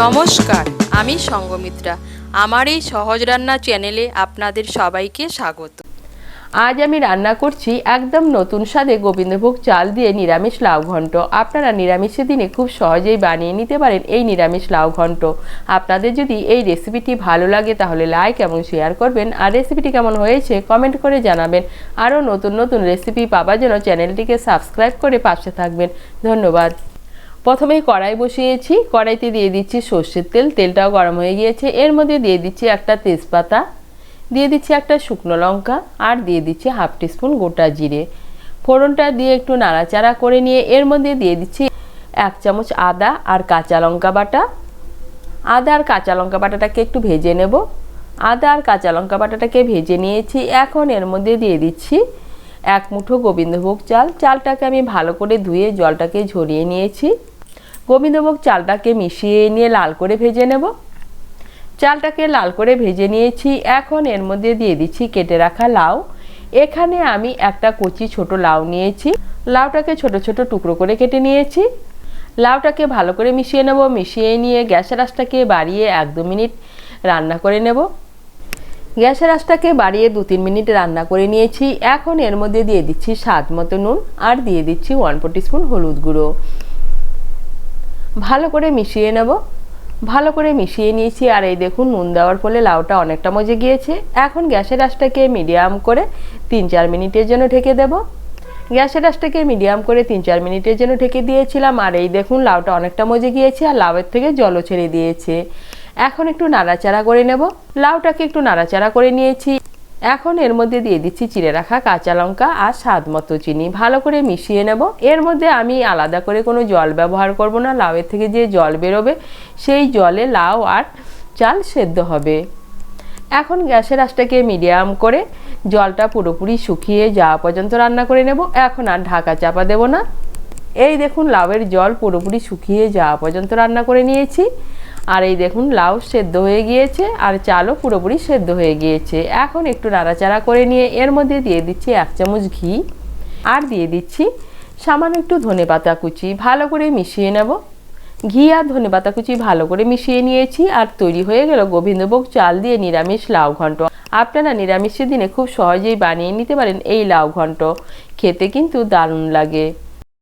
নমস্কার, আমি সঙ্গমিত্রা। আমার এই সহজ রান্না চ্যানেলে আপনাদের সবাইকে স্বাগত। আজ আমি রান্না করছি একদম নতুন স্বাদে গোবিন্দভোগ চাল দিয়ে নিরামিষ লাউ ঘন্ট। আপনারা নিরামিষের দিনে খুব সহজেই বানিয়ে নিতে পারেন এই নিরামিষ লাউ ঘন্ট। আপনাদের যদি এই রেসিপিটি ভালো লাগে তাহলে লাইক এবং শেয়ার করবেন, আর রেসিপিটি কেমন হয়েছে কমেন্ট করে জানাবেন। আরও নতুন নতুন রেসিপি পাওয়ার জন্য চ্যানেলটিকে সাবস্ক্রাইব করে পাশে থাকবেন। ধন্যবাদ। প্রথমেই কড়াই বসিয়েছি, কড়াইতে দিয়ে দিচ্ছি সর্ষের তেল। তেলটাও গরম হয়ে গিয়েছে। এর মধ্যে দিয়ে দিচ্ছি একটা তেজপাতা, দিয়ে দিচ্ছি একটা শুকনো লঙ্কা, আর দিয়ে দিচ্ছি হাফ টিস্পুন গোটা জিরে। ফোড়নটা দিয়ে একটু নাড়াচাড়া করে নিয়ে এর মধ্যে দিয়ে দিচ্ছি 1 চামচ আদা আর কাঁচা লঙ্কা বাটা। আদা আর কাঁচা লঙ্কা বাটাটাকে একটু ভেজে নেব। আদা আর কাঁচা লঙ্কা বাটাটাকে ভেজে নিয়েছি। এখন এর মধ্যে দিয়ে দিচ্ছি 1 মুঠো গোবিন্দভোগ চাল। চালটাকে আমি ভালো করে ধুয়ে জলটাকে ঝরিয়ে নিয়েছি। গোবিন্দভোগ চালটাকে মিশিয়ে নিয়ে লাল করে ভেজে নেব। চালটাকে লাল করে ভেজে নিয়েছি। এখন এর মধ্যে দিয়ে দিচ্ছি কেটে রাখা লাউ। এখানে আমি একটা কচি ছোট লাউ নিয়েছি। লাউটাকে ছোট ছোট টুকরো করে কেটে নিয়েছি। লাউটাকে ভালো করে মিশিয়ে নেব। মিশিয়ে নিয়ে গ্যাসের আঁচটাকে বাড়িয়ে 1-2 মিনিট রান্না করে নেব। গ্যাসের আঁচটাকে বাড়িয়ে 2-3 মিনিট রান্না করে নিয়েছি। এখন এর মধ্যে দিয়ে দিচ্ছি স্বাদ মতো নুন, আর দিয়ে দিচ্ছি 1/4 টিস্পুন হলুদ গুঁড়ো। ভালো করে মিশিয়ে নেব। ভালো করে মিশিয়ে নিয়েছি। আর এই দেখুন, নুন দেওয়ার ফলে লাউটা অনেকটা মজে গিয়েছে। এখন গ্যাসের আঁচটাকে মিডিয়াম করে 3-4 মিনিটের জন্য ঢেকে দেব। গ্যাসের আঁচটাকে মিডিয়াম করে 3-4 মিনিটের জন্য ঢেকে দিয়েছিলাম। আর এই দেখুন, লাউটা অনেকটা মজে গিয়েছে আর লাউয়ের থেকে জলও ছেড়ে দিয়েছে। এখন একটু নাড়াচাড়া করে নেব। লাউটাকে একটু নাড়াচাড়া করে নিয়েছি। এখন এর মধ্যে দিয়ে দিচ্ছি চিড়ে রাখা কাঁচা লঙ্কা আর স্বাদ মতো চিনি। ভালো করে মিশিয়ে নেব। এর মধ্যে আমি আলাদা করে কোনো জল ব্যবহার করব না। লাউয়ের থেকে যে জল বেরোবে সেই জলে লাউ আর চাল সেদ্ধ হবে। এখন গ্যাসের আঁচটাকে মিডিয়াম করে জলটা পুরোপুরি শুকিয়ে যাওয়া পর্যন্ত রান্না করে নেব। এখন আর ঢাকা চাপা দেব না। এই দেখুন, লাউয়ের জল পুরোপুরি শুকিয়ে যাওয়া পর্যন্ত রান্না করে নিয়েছি। আর এই দেখুন, লাউ সেদ্ধ হয়ে গিয়েছে আর চালও পুরোপুরি সেদ্ধ হয়ে গিয়েছে। এখন একটু নাড়াচাড়া করে নিয়ে এর মধ্যে দিয়ে দিচ্ছি 1 চামচ ঘি, আর দিয়ে দিচ্ছি সামান্য একটু ধনেপাতা কুচি। ভালো করে মিশিয়ে নেব। ঘি আর ধনেপাতা কুচি ভালো করে মিশিয়ে নিয়েছি। আর তৈরি হয়ে গেল গোবিন্দভোগ চাল দিয়ে নিরামিষ লাউ ঘন্ট। আপনারা নিরামিষের দিনে খুব সহজেই বানিয়ে নিতে পারেন এই লাউ ঘন্ট। খেতে কিন্তু দারুণ লাগে।